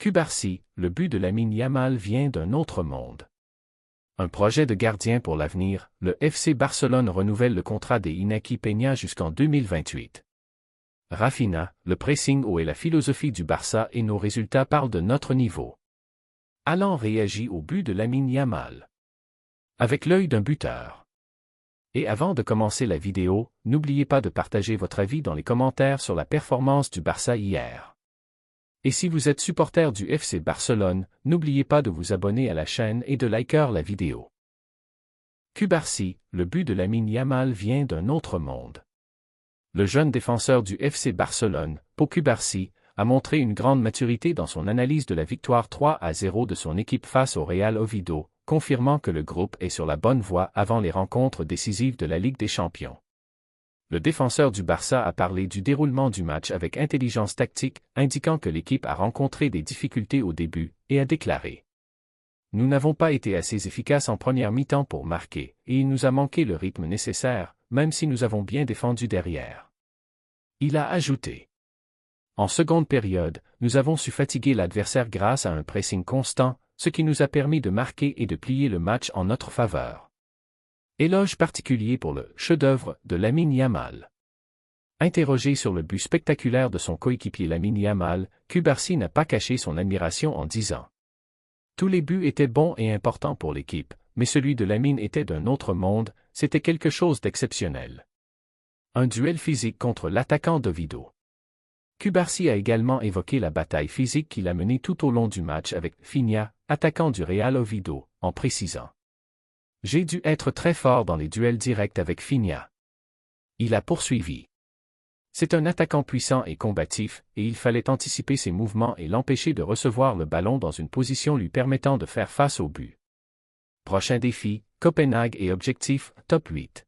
Cubarsí, le but de Lamine Yamal vient d'un autre monde. Un projet de gardien pour l'avenir, le FC Barcelone renouvelle le contrat des Iñaki Peña jusqu'en 2028. Rafinha, le pressing haut est la philosophie du Barça et nos résultats parlent de notre niveau. Alan réagit au but de Lamine Yamal. Avec l'œil d'un buteur. Et avant de commencer la vidéo, n'oubliez pas de partager votre avis dans les commentaires sur la performance du Barça hier. Et si vous êtes supporter du FC Barcelone, n'oubliez pas de vous abonner à la chaîne et de liker la vidéo. Cubarsí, le but de Lamine Yamal vient d'un autre monde. Le jeune défenseur du FC Barcelone, Pau Cubarsí, a montré une grande maturité dans son analyse de la victoire 3-0 de son équipe face au Real Oviedo, confirmant que le groupe est sur la bonne voie avant les rencontres décisives de la Ligue des Champions. Le défenseur du Barça a parlé du déroulement du match avec intelligence tactique, indiquant que l'équipe a rencontré des difficultés au début, et a déclaré: « Nous n'avons pas été assez efficaces en première mi-temps pour marquer, et il nous a manqué le rythme nécessaire, même si nous avons bien défendu derrière. » Il a ajouté: « En seconde période, nous avons su fatiguer l'adversaire grâce à un pressing constant, ce qui nous a permis de marquer et de plier le match en notre faveur. » Éloge particulier pour le chef-d'œuvre de Lamine Yamal. Interrogé sur le but spectaculaire de son coéquipier Lamine Yamal, Cubarsí n'a pas caché son admiration en disant: « Tous les buts étaient bons et importants pour l'équipe, mais celui de Lamine était d'un autre monde, c'était quelque chose d'exceptionnel. » Un duel physique contre l'attaquant d'Oviedo. Cubarsí a également évoqué la bataille physique qu'il a menée tout au long du match avec Finha, attaquant du Real Oviedo, en précisant: « J'ai dû être très fort dans les duels directs avec Finha. » Il a poursuivi: « C'est un attaquant puissant et combatif, et il fallait anticiper ses mouvements et l'empêcher de recevoir le ballon dans une position lui permettant de faire face au but. » Prochain défi, Copenhague et objectif, top 8.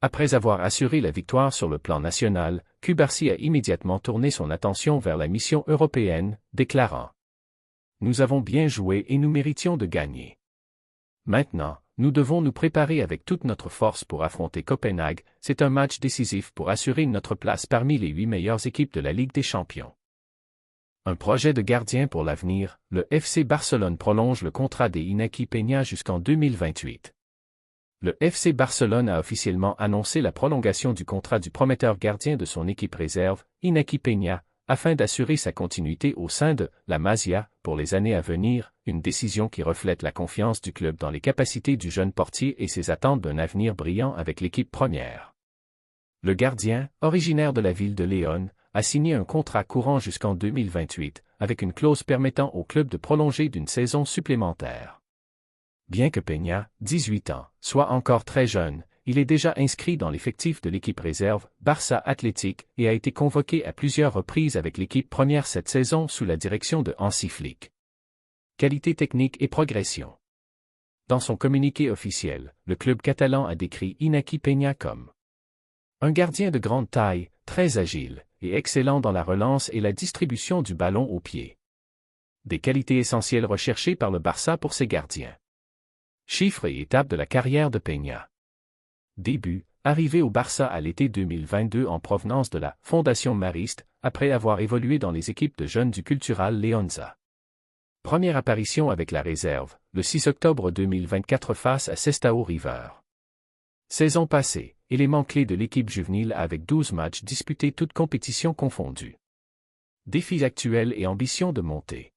Après avoir assuré la victoire sur le plan national, Cubarsí a immédiatement tourné son attention vers la mission européenne, déclarant: « Nous avons bien joué et nous méritions de gagner. Maintenant, nous devons nous préparer avec toute notre force pour affronter Copenhague, c'est un match décisif pour assurer notre place parmi les 8 meilleures équipes de la Ligue des Champions. » Un projet de gardien pour l'avenir, le FC Barcelone prolonge le contrat des Iñaki Peña jusqu'en 2028. Le FC Barcelone a officiellement annoncé la prolongation du contrat du prometteur gardien de son équipe réserve, Iñaki Peña, afin d'assurer sa continuité au sein de la Masia pour les années à venir, une décision qui reflète la confiance du club dans les capacités du jeune portier et ses attentes d'un avenir brillant avec l'équipe première. Le gardien, originaire de la ville de Léon, a signé un contrat courant jusqu'en 2028, avec une clause permettant au club de prolonger d'une saison supplémentaire. Bien que Peña, 18 ans, soit encore très jeune, il est déjà inscrit dans l'effectif de l'équipe réserve, Barça Athletic, et a été convoqué à plusieurs reprises avec l'équipe première cette saison sous la direction de Hansi Flick. Qualité technique et progression. Dans son communiqué officiel, le club catalan a décrit Iñaki Peña comme un gardien de grande taille, très agile, et excellent dans la relance et la distribution du ballon au pied. Des qualités essentielles recherchées par le Barça pour ses gardiens. Chiffres et étapes de la carrière de Peña. Début, arrivé au Barça à l'été 2022 en provenance de la Fondation Marist, après avoir évolué dans les équipes de jeunes du Cultural Leonza. Première apparition avec la réserve, le 6 octobre 2024 face à Sestao River. Saison passée, élément clé de l'équipe juvénile avec 12 matchs disputés toutes compétitions confondues. Défis actuels et ambition de montée.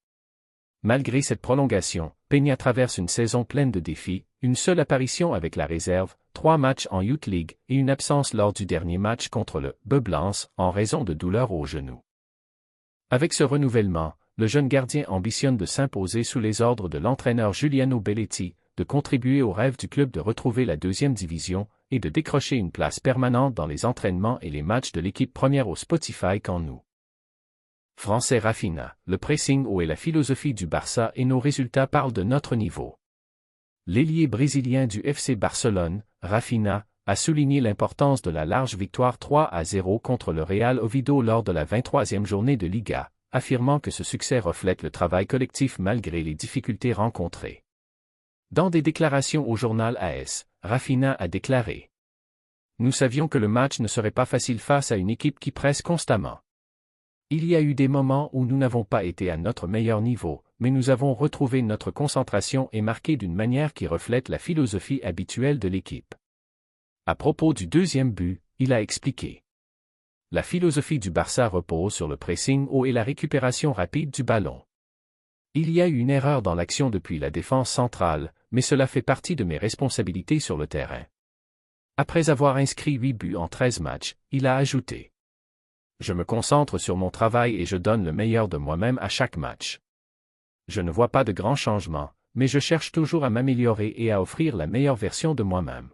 Malgré cette prolongation, Peña traverse une saison pleine de défis, une seule apparition avec la réserve, 3 matchs en Youth League et une absence lors du dernier match contre le Beblance en raison de douleurs au genou. Avec ce renouvellement, le jeune gardien ambitionne de s'imposer sous les ordres de l'entraîneur Giuliano Belletti, de contribuer au rêve du club de retrouver la deuxième division et de décrocher une place permanente dans les entraînements et les matchs de l'équipe première au Spotify qu'en août. Français Rafinha, le pressing haut est la philosophie du Barça et nos résultats parlent de notre niveau. L'ailier brésilien du FC Barcelone, Rafinha, a souligné l'importance de la large victoire 3-0 contre le Real Oviedo lors de la 23e journée de Liga, affirmant que ce succès reflète le travail collectif malgré les difficultés rencontrées. Dans des déclarations au journal AS, Rafinha a déclaré: « Nous savions que le match ne serait pas facile face à une équipe qui presse constamment. Il y a eu des moments où nous n'avons pas été à notre meilleur niveau, mais nous avons retrouvé notre concentration et marqué d'une manière qui reflète la philosophie habituelle de l'équipe. À propos du deuxième but, il a expliqué. La philosophie du Barça repose sur le pressing haut et la récupération rapide du ballon. Il y a eu une erreur dans l'action depuis la défense centrale, mais cela fait partie de mes responsabilités sur le terrain. Après avoir inscrit 8 buts en 13 matchs, il a ajouté. Je me concentre sur mon travail et je donne le meilleur de moi-même à chaque match. Je ne vois pas de grands changements, mais je cherche toujours à m'améliorer et à offrir la meilleure version de moi-même.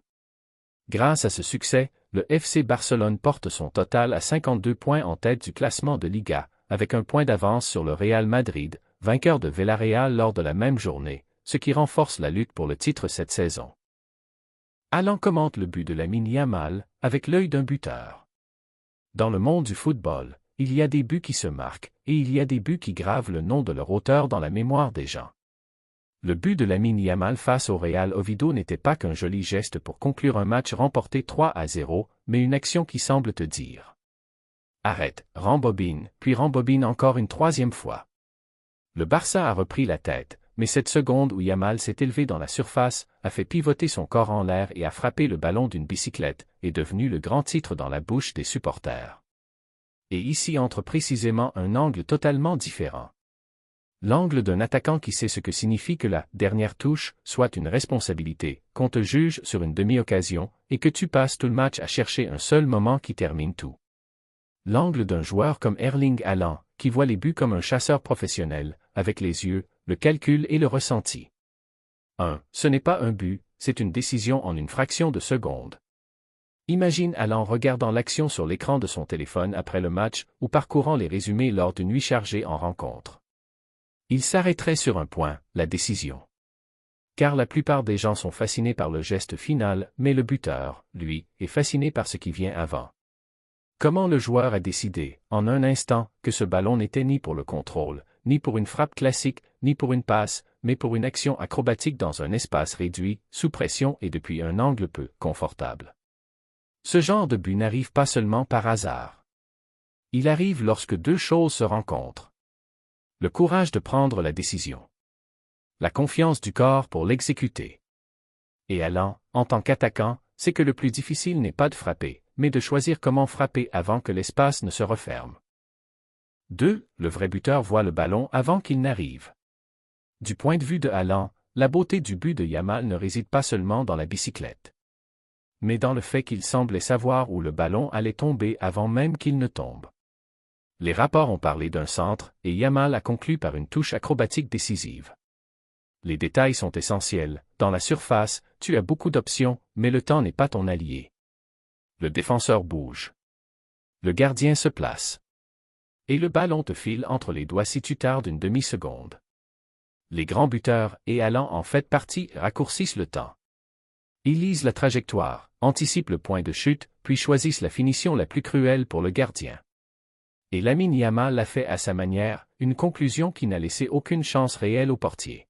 Grâce à ce succès, le FC Barcelone porte son total à 52 points en tête du classement de Liga, avec un point d'avance sur le Real Madrid, vainqueur de Villarreal lors de la même journée, ce qui renforce la lutte pour le titre cette saison. Alan commente le but de Lamine Yamal, avec l'œil d'un buteur. Dans le monde du football, il y a des buts qui se marquent, et il y a des buts qui gravent le nom de leur auteur dans la mémoire des gens. Le but de Lamine Yamal face au Real Oviedo n'était pas qu'un joli geste pour conclure un match remporté 3-0, mais une action qui semble te dire. Arrête, rembobine, puis rembobine encore une troisième fois. Le Barça a repris la tête, mais cette seconde où Yamal s'est élevé dans la surface, a fait pivoter son corps en l'air et a frappé le ballon d'une bicyclette, est devenu le grand titre dans la bouche des supporters. Et ici entre précisément un angle totalement différent. L'angle d'un attaquant qui sait ce que signifie que la dernière touche soit une responsabilité, qu'on te juge sur une demi-occasion, et que tu passes tout le match à chercher un seul moment qui termine tout. L'angle d'un joueur comme Erling Haaland, qui voit les buts comme un chasseur professionnel, avec les yeux, le calcul et le ressenti. Ce n'est pas un but, c'est une décision en une fraction de seconde. Imagine Haaland regardant l'action sur l'écran de son téléphone après le match ou parcourant les résumés lors d'une nuit chargée en rencontre. Il s'arrêterait sur un point, la décision. Car la plupart des gens sont fascinés par le geste final, mais le buteur, lui, est fasciné par ce qui vient avant. Comment le joueur a décidé, en un instant, que ce ballon n'était ni pour le contrôle, ni pour une frappe classique, ni pour une passe, mais pour une action acrobatique dans un espace réduit, sous pression et depuis un angle peu confortable. Ce genre de but n'arrive pas seulement par hasard. Il arrive lorsque deux choses se rencontrent. Le courage de prendre la décision. La confiance du corps pour l'exécuter. Et Haaland, en tant qu'attaquant, sait que le plus difficile n'est pas de frapper, mais de choisir comment frapper avant que l'espace ne se referme. 2. Le vrai buteur voit le ballon avant qu'il n'arrive. Du point de vue de Haaland, la beauté du but de Yamal ne réside pas seulement dans la bicyclette, mais dans le fait qu'il semblait savoir où le ballon allait tomber avant même qu'il ne tombe. Les rapports ont parlé d'un centre, et Yamal a conclu par une touche acrobatique décisive. Les détails sont essentiels, dans la surface, tu as beaucoup d'options, mais le temps n'est pas ton allié. Le défenseur bouge. Le gardien se place. Et le ballon te file entre les doigts si tu tardes une demi-seconde. Les grands buteurs, et Haaland en fait partie, raccourcissent le temps. Ils lisent la trajectoire, anticipent le point de chute, puis choisissent la finition la plus cruelle pour le gardien. Et Lamine Yamal l'a fait à sa manière, une conclusion qui n'a laissé aucune chance réelle au portier.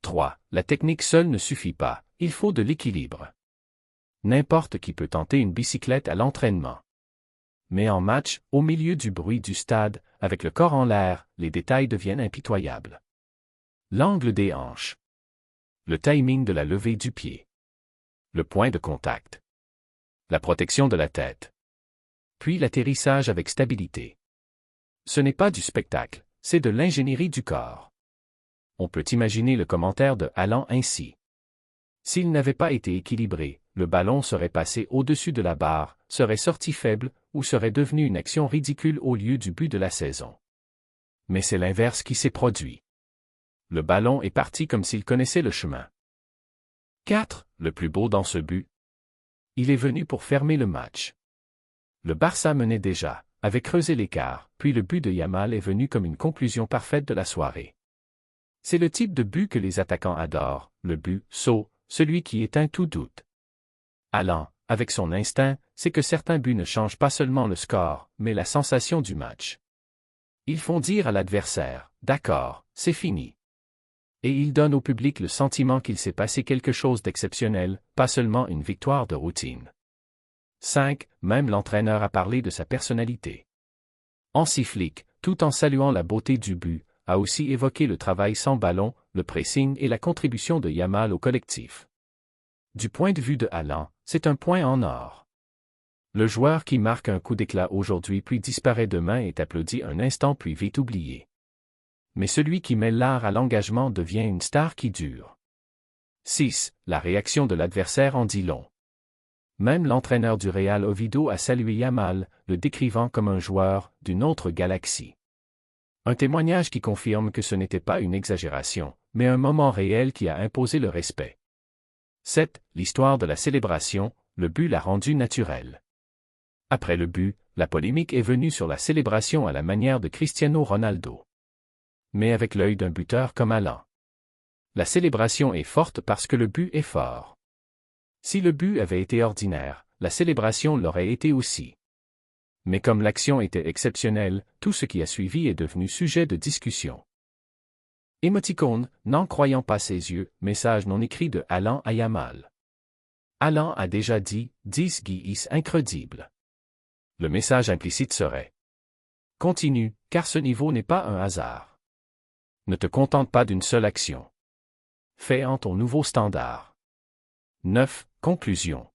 3. La technique seule ne suffit pas, il faut de l'équilibre. N'importe qui peut tenter une bicyclette à l'entraînement. Mais en match, au milieu du bruit du stade, avec le corps en l'air, les détails deviennent impitoyables. L'angle des hanches. Le timing de la levée du pied. Le point de contact. La protection de la tête. Puis l'atterrissage avec stabilité. Ce n'est pas du spectacle, c'est de l'ingénierie du corps. On peut imaginer le commentaire de Haaland ainsi. S'il n'avait pas été équilibré, le ballon serait passé au-dessus de la barre, serait sorti faible, ou serait devenu une action ridicule au lieu du but de la saison. Mais c'est l'inverse qui s'est produit. Le ballon est parti comme s'il connaissait le chemin. 4. Le plus beau dans ce but. Il est venu pour fermer le match. Le Barça menait déjà, avait creusé l'écart, puis le but de Yamal est venu comme une conclusion parfaite de la soirée. C'est le type de but que les attaquants adorent, le but saut, celui qui éteint tout doute. Haaland, avec son instinct, c'est que certains buts ne changent pas seulement le score, mais la sensation du match. Ils font dire à l'adversaire, d'accord, c'est fini. Et ils donnent au public le sentiment qu'il s'est passé quelque chose d'exceptionnel, pas seulement une victoire de routine. 5. Même l'entraîneur a parlé de sa personnalité. Hansi Flick, tout en saluant la beauté du but, a aussi évoqué le travail sans ballon, le pressing et la contribution de Yamal au collectif. Du point de vue de Haaland, c'est un point en or. Le joueur qui marque un coup d'éclat aujourd'hui puis disparaît demain est applaudi un instant puis vite oublié. Mais celui qui met l'art à l'engagement devient une star qui dure. 6. La réaction de l'adversaire en dit long. Même l'entraîneur du Real Oviedo a salué Yamal, le décrivant comme un joueur d'une autre galaxie. Un témoignage qui confirme que ce n'était pas une exagération, mais un moment réel qui a imposé le respect. 7. L'histoire de la célébration, le but l'a rendu naturel. Après le but, la polémique est venue sur la célébration à la manière de Cristiano Ronaldo. Mais avec l'œil d'un buteur comme Haaland. La célébration est forte parce que le but est fort. Si le but avait été ordinaire, la célébration l'aurait été aussi. Mais comme l'action était exceptionnelle, tout ce qui a suivi est devenu sujet de discussion. Émoticône, n'en croyant pas ses yeux, message non écrit de Haaland à Yamal. Haaland a déjà dit, 10 guis incroyable. Le message implicite serait: continue, car ce niveau n'est pas un hasard. Ne te contente pas d'une seule action. Fais en ton nouveau standard. 9. Conclusion.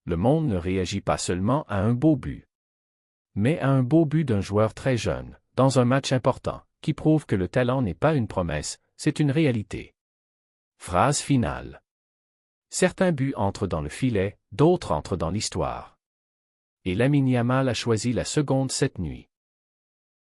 Le monde ne réagit pas seulement à un beau but, mais à un beau but d'un joueur très jeune, dans un match important, qui prouve que le talent n'est pas une promesse, c'est une réalité. Phrase finale. Certains buts entrent dans le filet, d'autres entrent dans l'histoire. Et Lamine Yamal a choisi la seconde cette nuit.